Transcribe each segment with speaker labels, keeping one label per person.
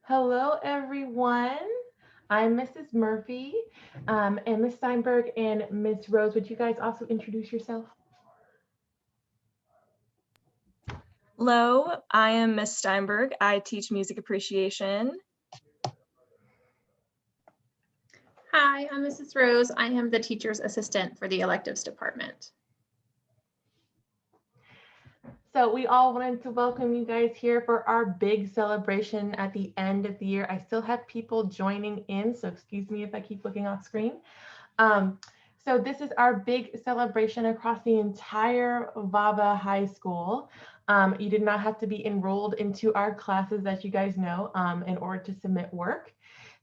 Speaker 1: Hello, everyone. I'm Mrs. Murphy, and Miss Steinberg and Miss Rose. Would you guys also introduce yourself?
Speaker 2: Hello, I am Miss Steinberg. I teach music appreciation.
Speaker 3: Hi, I'm Mrs. Rose. I am the teacher's assistant for the electives department.
Speaker 1: So we all wanted to welcome you guys here for our big celebration at the end of the year. I still have people joining in, so excuse me if I keep looking off screen. So this is our big celebration across the entire VAVA High School. You did not have to be enrolled into our classes, as you guys know, in order to submit work.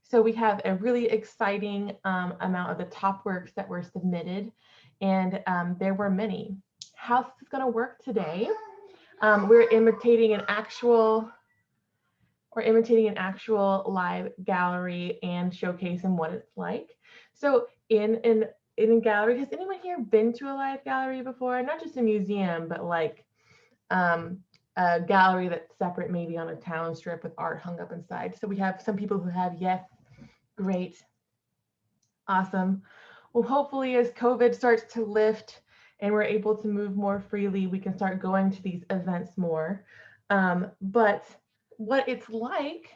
Speaker 1: So we have a really exciting amount of the top works that were submitted, and there were many. How this is going to work today? We're imitating an actual live gallery and showcasing what it's like. So in a gallery, has anyone here been to a live gallery before? Not just a museum, but like a gallery that's separate, maybe on a town strip with art hung up inside. So we have some people who have, yes, great, awesome. Well, hopefully as COVID starts to lift and we're able to move more freely, we can start going to these events more. But what it's like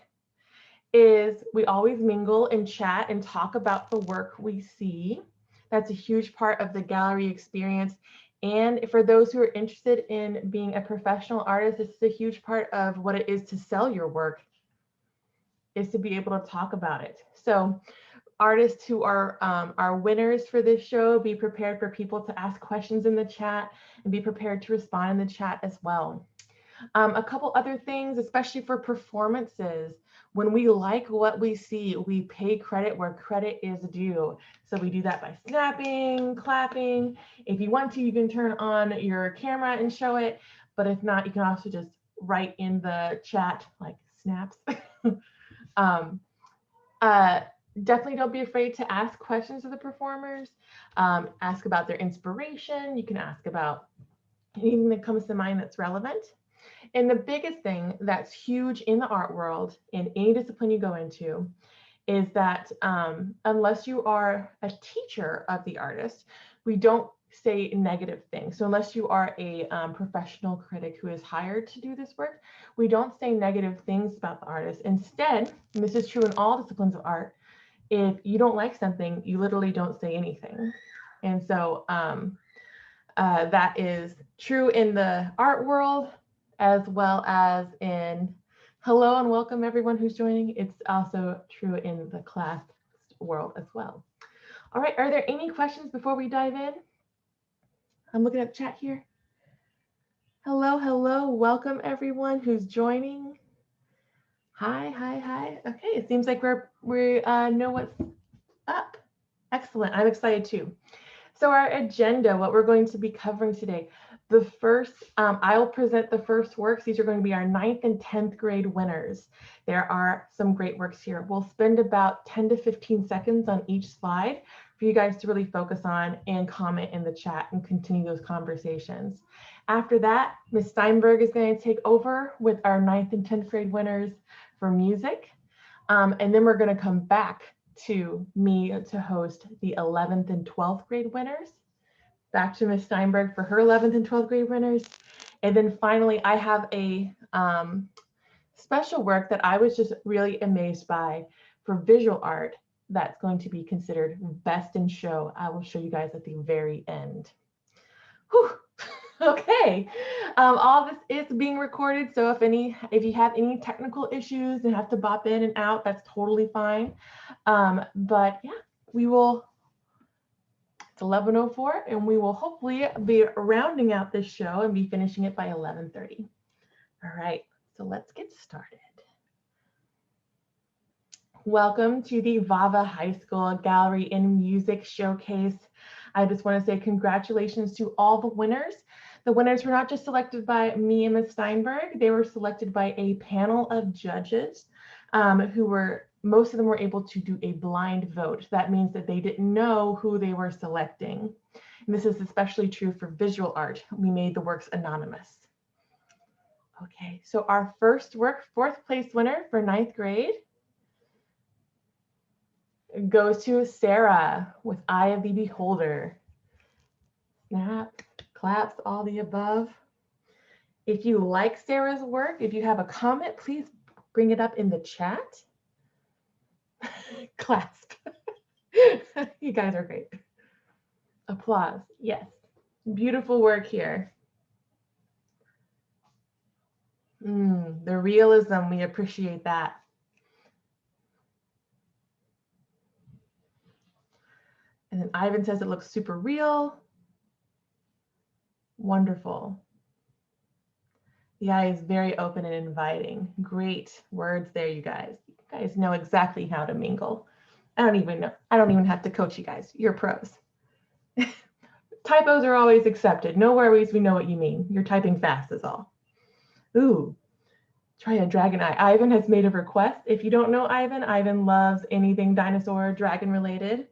Speaker 1: is we always mingle and chat and talk about the work we see. That's a huge part of the gallery experience. And for those who are interested in being a professional artist, this is a huge part of what it is to sell your work, is to be able to talk about it. So artists who are winners for this show, be prepared for people to ask questions in the chat and be prepared to respond in the chat as well. A couple other things, especially for performances, when we like what we see, we pay credit where credit is due. So we do that by snapping, clapping. If you want to, you can turn on your camera and show it. But if not, you can also just write in the chat like snaps. Definitely don't be afraid to ask questions of the performers. Ask about their inspiration. You can ask about anything that comes to mind that's relevant. And the biggest thing that's huge in the art world, in any discipline you go into, is that unless you are a teacher of the artist, we don't say negative things. So unless you are a professional critic who is hired to do this work, we don't say negative things about the artist. Instead, and this is true in all disciplines of art, if you don't like something, you literally don't say anything. And so that is true in the art world, as well as in, hello and welcome everyone who's joining. It's also true in the class world as well. All right, are there any questions before we dive in? I'm looking at the chat here. Hello, welcome everyone who's joining. Hi. Okay, it seems like we know what's up. Excellent, I'm excited too. So our agenda, what we're going to be covering today, the first, I'll present the first works. These are going to be our 9th and 10th grade winners. There are some great works here. We'll spend about 10 to 15 seconds on each slide for you guys to really focus on and comment in the chat and continue those conversations. After that, Ms. Steinberg is going to take over with our 9th and 10th grade winners for music. And then we're going to come back to me to host the 11th and 12th grade winners. Back to Ms. Steinberg for her 11th and 12th grade winners. And then finally, I have a special work that I was just really amazed by for visual art that's going to be considered best in show. I will show you guys at the very end. Whew. Okay, all this is being recorded, so if you have any technical issues and have to bop in and out, that's totally fine. But yeah, it's 11:04, and we will hopefully be rounding out this show and be finishing it by 11:30. All right, so let's get started. Welcome to the VAVA High School Gallery and Music Showcase. I just want to say congratulations to all the winners. The winners were not just selected by me and Ms. Steinberg, they were selected by a panel of judges most of them were able to do a blind vote. That means that they didn't know who they were selecting. And this is especially true for visual art. We made the works anonymous. Okay, so our first work, 4th place winner for 9th grade goes to Sarah with Eye of the Beholder. Snap, claps, all the above. If you like Sarah's work, if you have a comment, please bring it up in the chat. Clasp. You guys are great. Applause. Yes. Beautiful work here. The realism, we appreciate that. And then Ivan says it looks super real. Wonderful. The eye is very open and inviting. Great words there, you guys. You guys know exactly how to mingle. I don't even have to coach you guys. You're pros. Typos are always accepted. No worries, we know what you mean. You're typing fast is all. Ooh, try a dragon eye. Ivan has made a request. If you don't know Ivan, Ivan loves anything dinosaur, dragon related,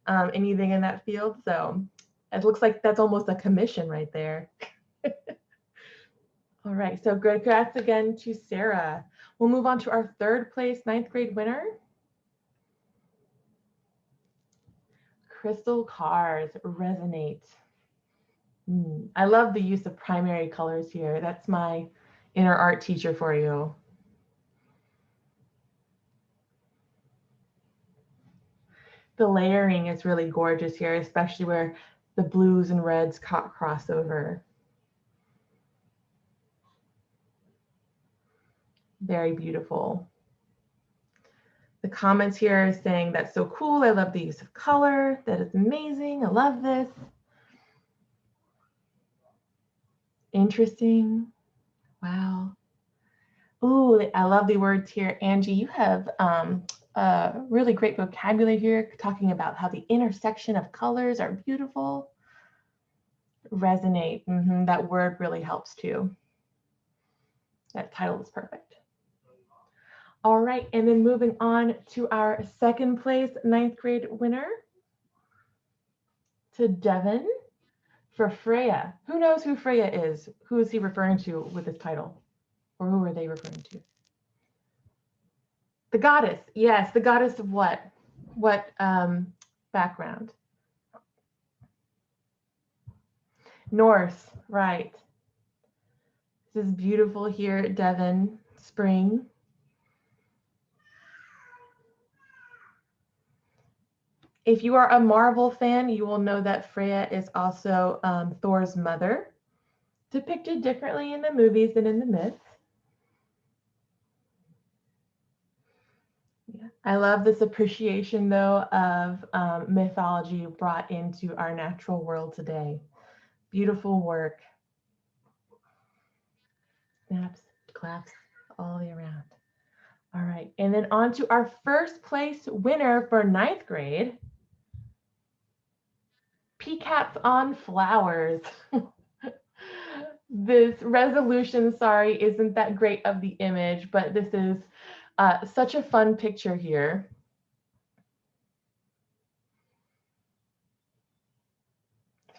Speaker 1: anything in that field. So it looks like that's almost a commission right there. All right, so good congrats again to Sarah. We'll move on to our 3rd place 9th grade winner. Crystal Cars Resonate. I love the use of primary colors here. That's my inner art teacher for you. The layering is really gorgeous here, especially where the blues and reds cross over. Very beautiful. The comments here are saying, that's so cool. I love the use of color. That is amazing. I love this. Interesting. Wow. Ooh, I love the words here. Angie, you have really great vocabulary here, talking about how the intersection of colors are beautiful. Resonate. That word really helps too. That title is perfect. All right, and then moving on to our 2nd place 9th grade winner, to Devin for Freya. Who knows who Freya is? Who is he referring to with this title? Or who are they referring to? The goddess. Yes, the goddess of what? What background? Norse, right. This is beautiful here, Devin. Spring. If you are a Marvel fan, you will know that Freya is also Thor's mother, depicted differently in the movies than in the myths. Yeah. I love this appreciation, though, of mythology brought into our natural world today. Beautiful work. Snaps, claps, all the way around. All right, and then on to our 1st place winner for 9th grade. Peacats on Flowers. This resolution, sorry, isn't that great of the image, but this is such a fun picture here.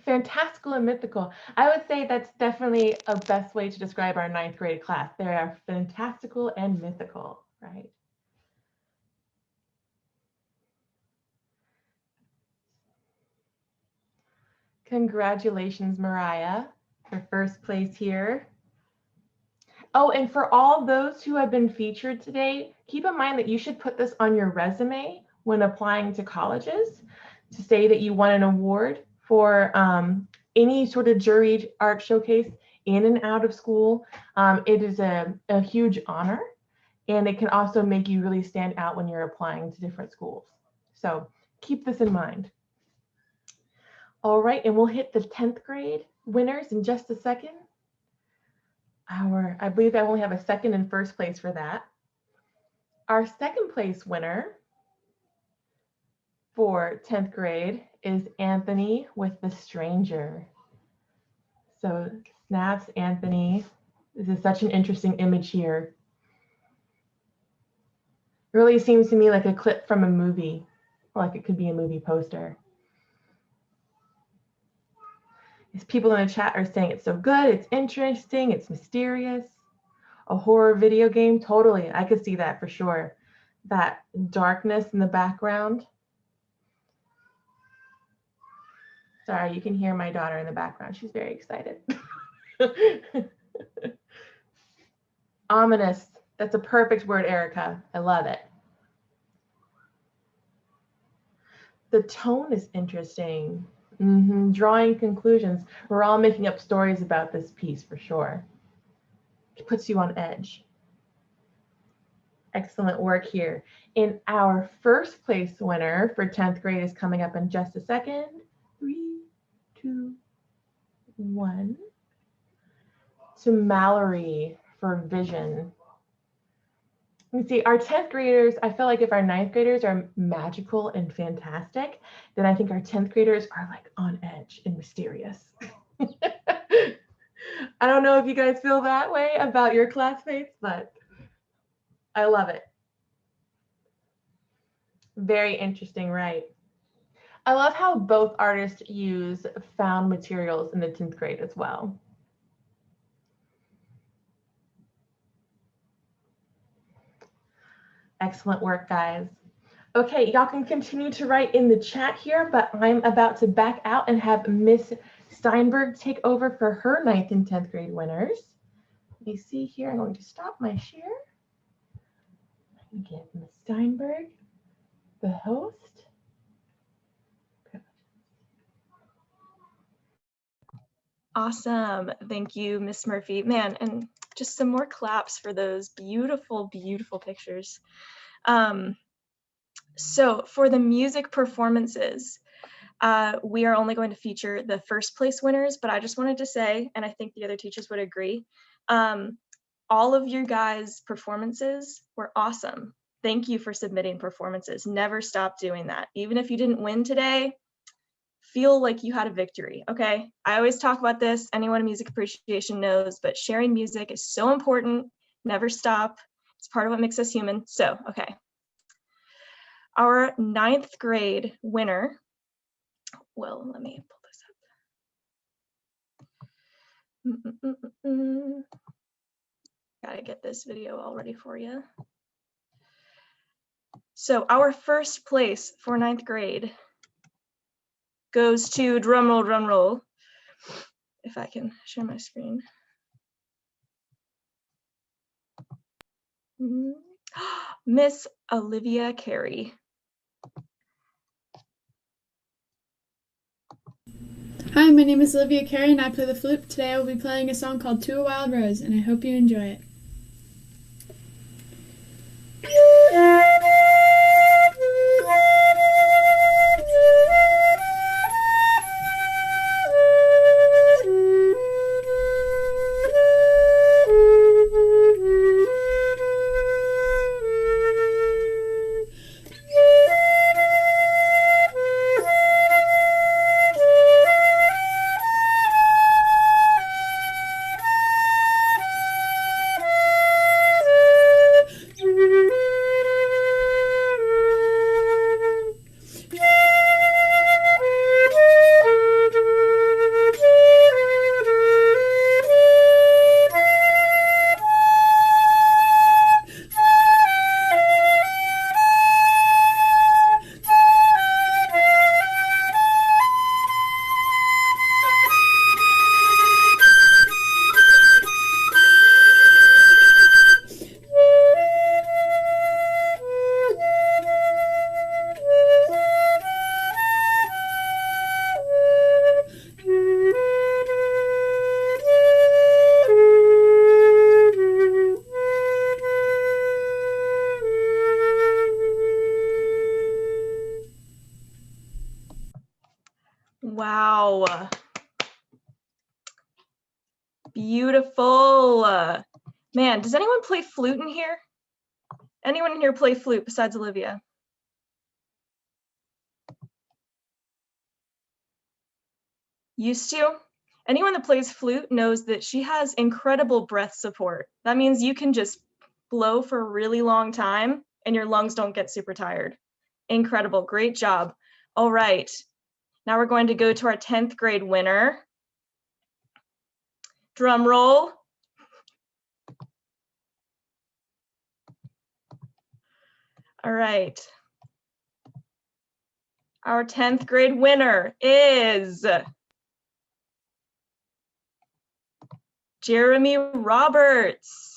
Speaker 1: Fantastical and mythical. I would say that's definitely a best way to describe our 9th grade class. They are fantastical and mythical, right? Congratulations, Mariah, for 1st place here. Oh, and for all those who have been featured today, keep in mind that you should put this on your resume when applying to colleges to say that you won an award for any sort of juried art showcase in and out of school. It is a huge honor, and it can also make you really stand out when you're applying to different schools. So keep this in mind. All right, and we'll hit the 10th grade winners in just a second. I believe I only have a 2nd and 1st place for that. Our 2nd place winner for 10th grade is Anthony with The Stranger. So snaps, Anthony. This is such an interesting image here. It really seems to me like a clip from a movie, or like it could be a movie poster. As people in the chat are saying it's so good, it's interesting, it's mysterious. a horror video game, totally. I could see that for sure. That darkness in the background. Sorry, you can hear my daughter in the background. She's very excited. Ominous. That's a perfect word, Erica. I love it. The tone is interesting. Drawing conclusions. We're all making up stories about this piece for sure. It puts you on edge. Excellent work here. And our first place winner for 10th grade is coming up in just a second. 3, 2, 1. To Mallory for Vision. You see, our 10th graders, I feel like if our 9th graders are magical and fantastic, then I think our 10th graders are like on edge and mysterious. I don't know if you guys feel that way about your classmates, but I love it. Very interesting, right? I love how both artists use found materials in the 10th grade as well. Excellent work, guys. Okay, y'all can continue to write in the chat here, but I'm about to back out and have Miss Steinberg take over for her 9th and 10th grade winners. Let me see here. I'm going to stop my share. Give Miss Steinberg the host.
Speaker 2: Awesome. Thank you, Miss Murphy. Man, and just some more claps for those beautiful, beautiful pictures. So for the music performances, we are only going to feature the first place winners, but I just wanted to say, and I think the other teachers would agree, all of you guys' performances were awesome. Thank you for submitting performances. Never stop doing that. Even if you didn't win today, feel like you had a victory, okay? I always talk about this, anyone in music appreciation knows, but sharing music is so important. Never stop. It's part of what makes us human. So, okay. Our 9th grade winner, well, let me pull this up. Gotta get this video all ready for you. So our first place for 9th grade goes to, drum roll, if I can share my screen. Miss Olivia Carey.
Speaker 4: Hi, my name is Olivia Carey and I play the flute. Today I will be playing a song called To a Wild Rose, and I hope you enjoy it.
Speaker 2: Wow. Beautiful. Man, does anyone play flute in here? Anyone in here play flute besides Olivia? Used to? Anyone that plays flute knows that she has incredible breath support. That means you can just blow for a really long time and your lungs don't get super tired. Incredible, great job. All right, now we're going to go to our 10th grade winner. Drum roll. All right. Our 10th grade winner is Jeremy Roberts.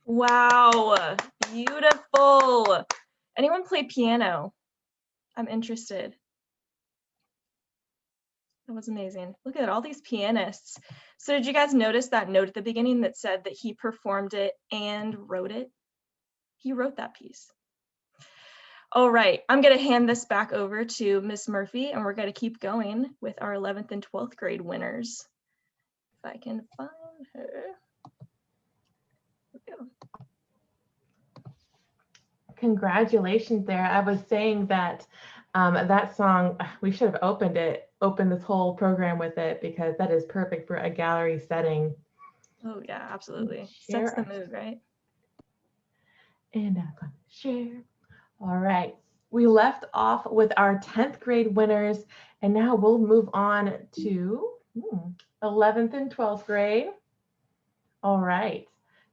Speaker 2: Wow, beautiful. Anyone play piano? I'm interested. That was amazing. Look at all these pianists. So did you guys notice that note at the beginning that said that he performed it and wrote it? He wrote that piece. All right, I'm gonna hand this back over to Miss Murphy and we're gonna keep going with our 11th and 12th grade winners. If I can find her. Here we go.
Speaker 1: Congratulations there. I was saying that that song, we should have opened this whole program with it because that is perfect for a gallery setting.
Speaker 2: Oh yeah, absolutely.
Speaker 1: Share
Speaker 2: Sets the mood, right?
Speaker 1: And I'm going to share. All right. We left off with our 10th grade winners, and now we'll move on to 11th and 12th grade. All right.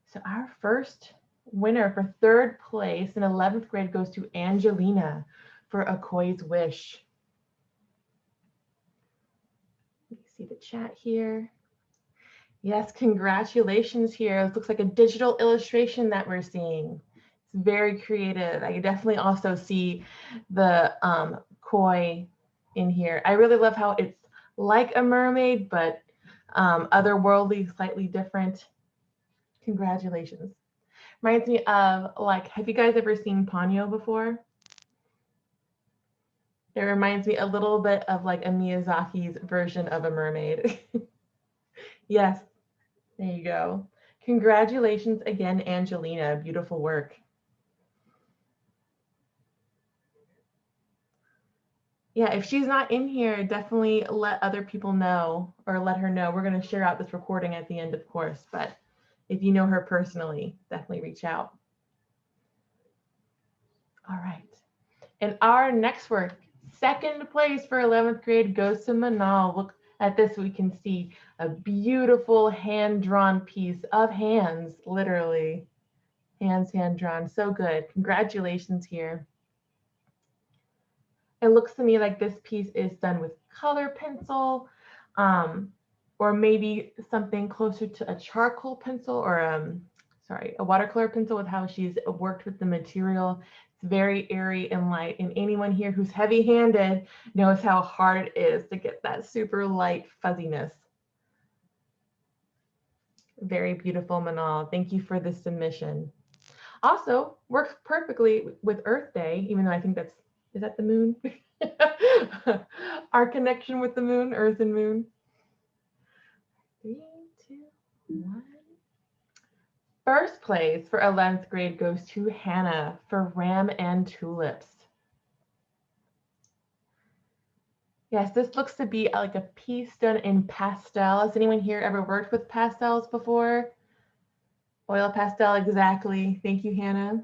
Speaker 1: So our first winner for 3rd place in 11th grade goes to Angelina for A Koi's Wish. Let me see the chat here. Yes, congratulations here. It looks like a digital illustration that we're seeing. It's very creative. I definitely also see the koi in here. I really love how it's like a mermaid, but otherworldly, slightly different. Congratulations. Reminds me of, like, have you guys ever seen Ponyo before? It reminds me a little bit of like a Miyazaki's version of a mermaid. Yes, there you go. Congratulations again, Angelina. Beautiful work. Yeah, if she's not in here, definitely let other people know or let her know. We're going to share out this recording at the end, of course, but if you know her personally, definitely reach out. All right. And our next work, 2nd place for 11th grade, goes to Manal. Look at this. We can see a beautiful hand-drawn piece of hands, literally Hands hand drawn. So good. Congratulations here. It looks to me like this piece is done with color pencil, or maybe something closer to a charcoal pencil, or a watercolor pencil, with how she's worked with the material. It's very airy and light, and anyone here who's heavy-handed knows how hard it is to get that super light fuzziness. Very beautiful, Manal. Thank you for the submission. Also works perfectly with Earth Day, even though I think that's, is that the moon? Our connection with the moon, Earth and moon. 3, 2, 1. First place for 11th grade goes to Hannah for Ram and Tulips. Yes, this looks to be like a piece done in pastel. Has anyone here ever worked with pastels before? Oil pastel, exactly. Thank you, Hannah.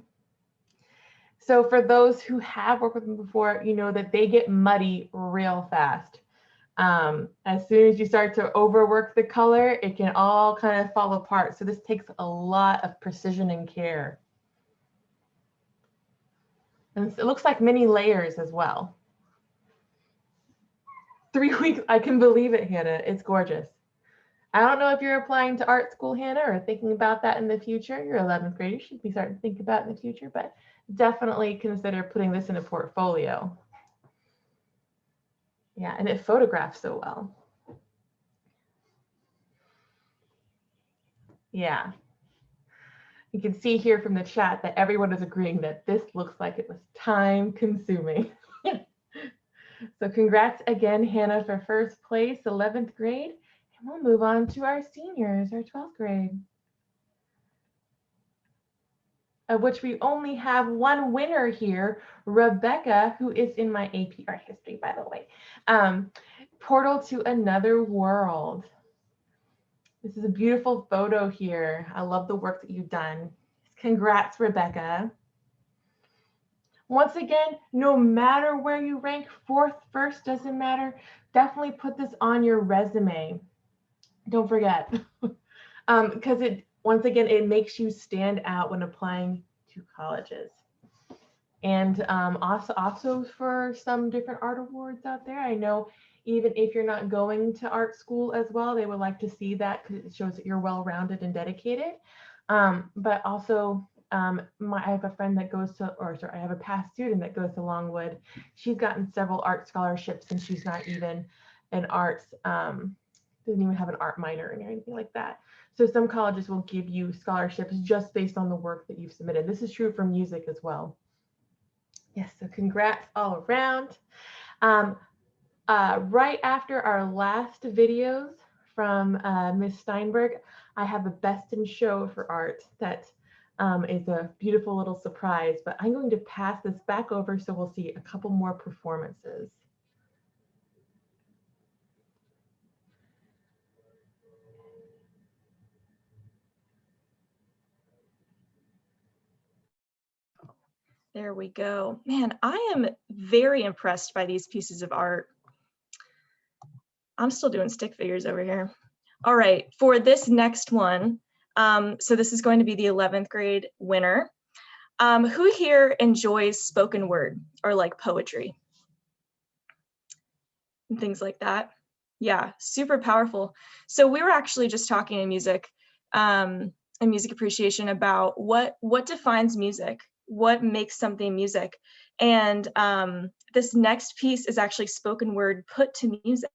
Speaker 1: So for those who have worked with them before, you know that they get muddy real fast. As soon as you start to overwork the color, it can all kind of fall apart. So this takes a lot of precision and care. And it looks like many layers as well. 3 weeks, I can believe it, Hannah. It's gorgeous. I don't know if you're applying to art school, Hannah, or thinking about that in the future. You're 11th grade. You should be starting to think about it in the future, but definitely consider putting this in a portfolio. Yeah, and it photographs so well. Yeah. You can see here from the chat that everyone is agreeing that this looks like it was time consuming. So congrats again, Hannah, for first place, 11th grade. And we'll move on to our seniors, our 12th grade, of which we only have one winner here, Rebecca, who is in my AP Art History, by the way. Portal to Another World. This is a beautiful photo here. I love the work that you've done. Congrats, Rebecca. Once again, no matter where you rank, 4th, 1st, doesn't matter. Definitely put this on your resume. Don't forget, because once again, it makes you stand out when applying to colleges. And also for some different art awards out there, I know even if you're not going to art school as well, they would like to see that because it shows that you're well-rounded and dedicated. But also, I have a friend that goes to, I have a past student that goes to Longwood. She's gotten several art scholarships, and she's not even an arts, doesn't even have an art minor or anything like that. So some colleges will give you scholarships just based on the work that you've submitted. This is true for music as well. Yes, so congrats all around. Right after our last videos from Ms. Steinberg, I have a best in show for art that is a beautiful little surprise, but I'm going to pass this back over so we'll see a couple more performances.
Speaker 2: There we go. Man, I am very impressed by these pieces of art. I'm still doing stick figures over here. All right, for this next one, so this is going to be the 11th grade winner. Who here enjoys spoken word or like poetry? And things like that. Yeah, super powerful. So we were actually just talking in music and music appreciation about what defines music, what makes something music. And this next piece is actually spoken word put to music,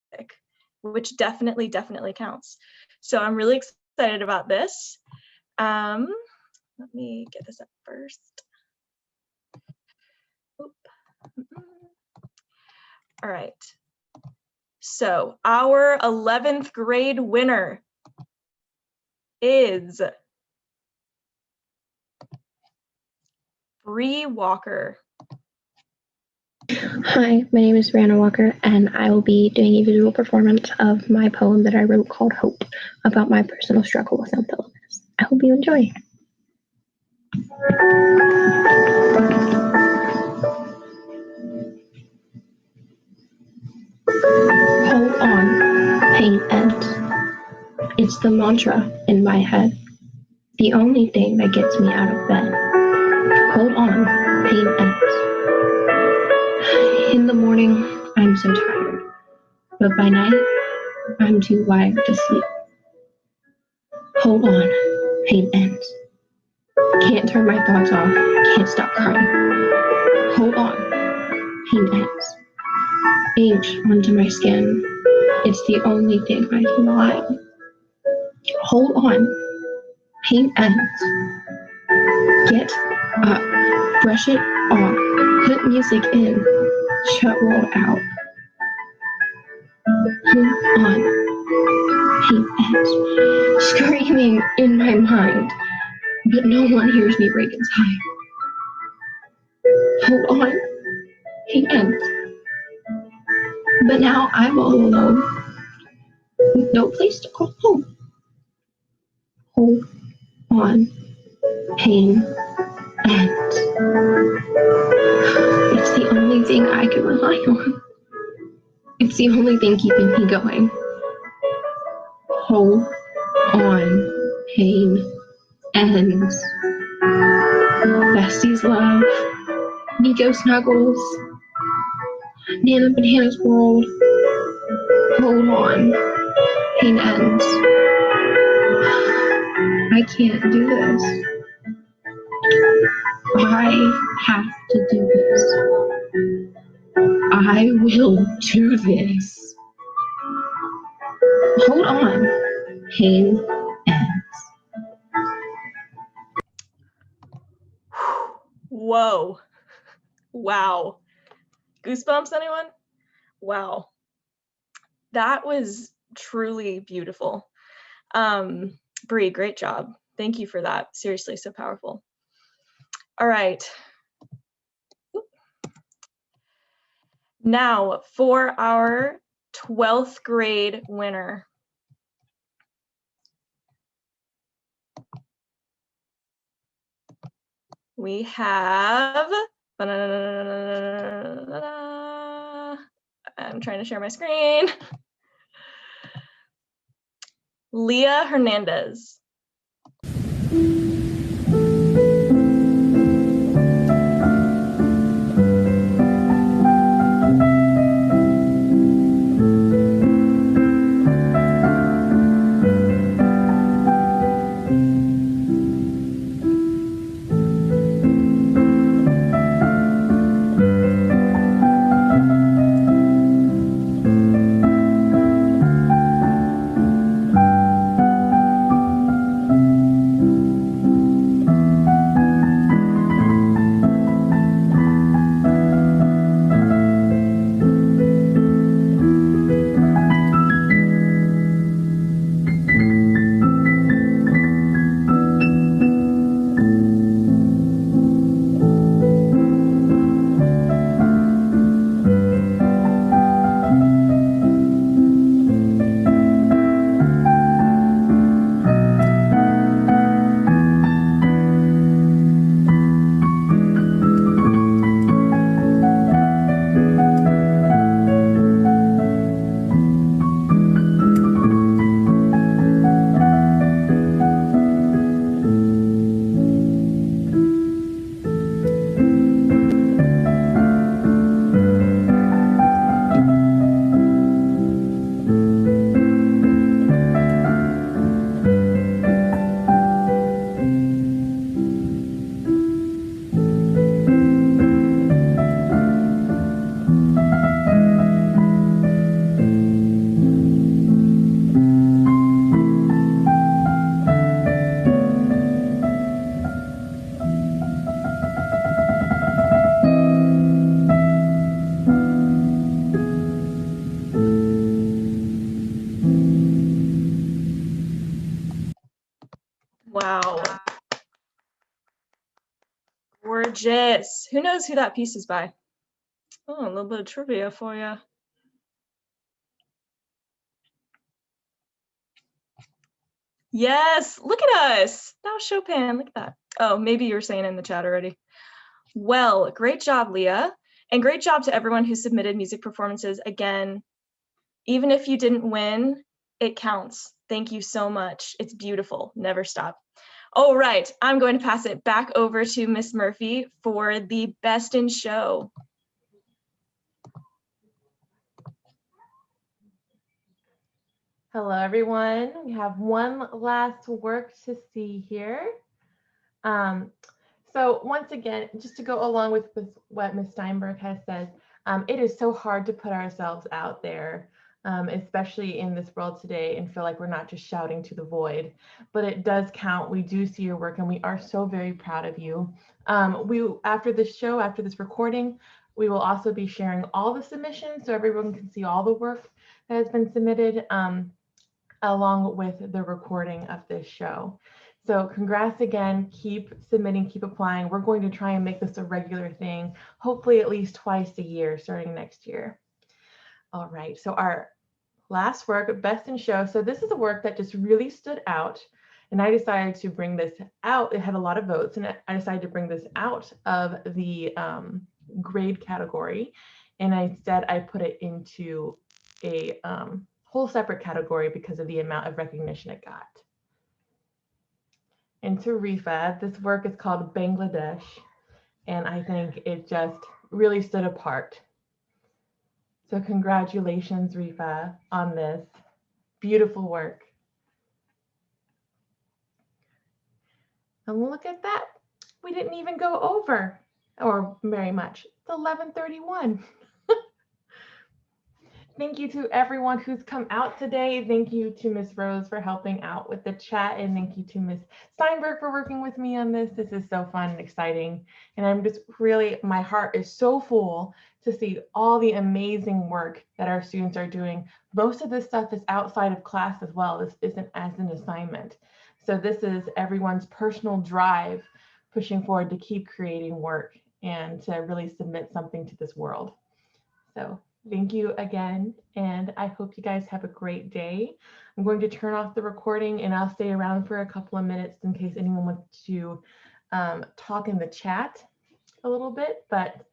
Speaker 2: which definitely counts. So I'm really excited about this. Let me get this up first. Oop. All right. So our 11th grade winner is Bree Walker.
Speaker 5: Hi, my name is Brianna Walker, and I will be doing a visual performance of my poem that I wrote called Hope, about my personal struggle with mental illness. I hope you enjoy. Hold on, pain ends. It's the mantra in my head, the only thing that gets me out of bed. Hold on, pain ends. In the morning, I'm so tired, but by night, I'm too wired to sleep. Hold on, pain ends. Can't turn my thoughts off, can't stop crying. Hold on, pain ends. Ink onto my skin, it's the only thing I can rely on. Hold on, pain ends. Get up, brush it off, put music in, shut world out. Hold on, pain ends. Screaming in my mind, but no one hears me break inside. Hold on, pain ends. But now I'm all alone, with no place to call home. Hold on, pain ends. It's the only thing I can rely on. It's the only thing keeping me going. Hold on, pain ends. Besties love, Nico snuggles, Nana Banana's world. Hold on, pain ends. I can't do this. I have to do this. I will do this. Hold on, pain ends.
Speaker 2: Whoa. Wow. Goosebumps, anyone? Wow. That was truly beautiful. Bree, great job. Thank you for that. Seriously, so powerful. All right. Now for our 12th grade winner. We have, I'm trying to share my screen. Leah Hernandez. Wow. Gorgeous. Who knows who that piece is by? Oh, a little bit of trivia for you. Yes, look at us. That was Chopin, look at that. Oh, maybe you were saying in the chat already. Well, great job, Leah. And great job to everyone who submitted music performances. Again, even if you didn't win, it counts. Thank you so much. It's beautiful. Never stop. All right, I'm going to pass it back over to Miss Murphy for the Best in Show.
Speaker 1: Hello, everyone. We have one last work to see here. So once again, just to go along with what Ms. Steinberg has said, it is so hard to put ourselves out there, especially in this world today, and feel like we're not just shouting to the void, but it does count. We do see your work and we are so very proud of you. After this show, after this recording, we will also be sharing all the submissions so everyone can see all the work that has been submitted, along with the recording of this show. So congrats again, keep submitting, keep applying. We're going to try and make this a regular thing, hopefully at least twice a year starting next year. All right, so our last work, Best in Show. So this is a work that just really stood out, and I decided to bring this out. It had a lot of votes, and I decided to bring this out of the grade category, and instead I put it into a whole separate category because of the amount of recognition it got. And to Rifa, this work is called Bangladesh, and I think it just really stood apart. So congratulations, Rifa, on this beautiful work. And look at that. We didn't even go over, or very much. It's 11:31. Thank you to everyone who's come out today. Thank you to Ms. Rose for helping out with the chat. And thank you to Ms. Steinberg for working with me on this. This is so fun and exciting. And I'm just really, my heart is so full to see all the amazing work that our students are doing. Most of this stuff is outside of class as well. This isn't as an assignment. So this is everyone's personal drive pushing forward to keep creating work and to really submit something to this world. So thank you again, and I hope you guys have a great day. I'm going to turn off the recording and I'll stay around for a couple of minutes in case anyone wants to talk in the chat a little bit, but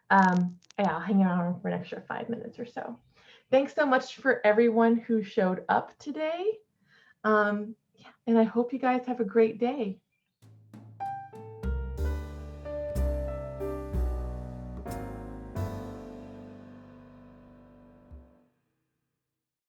Speaker 1: yeah, I'll hang around for an extra 5 minutes or so. Thanks so much for everyone who showed up today. Yeah, and I hope you guys have a great day.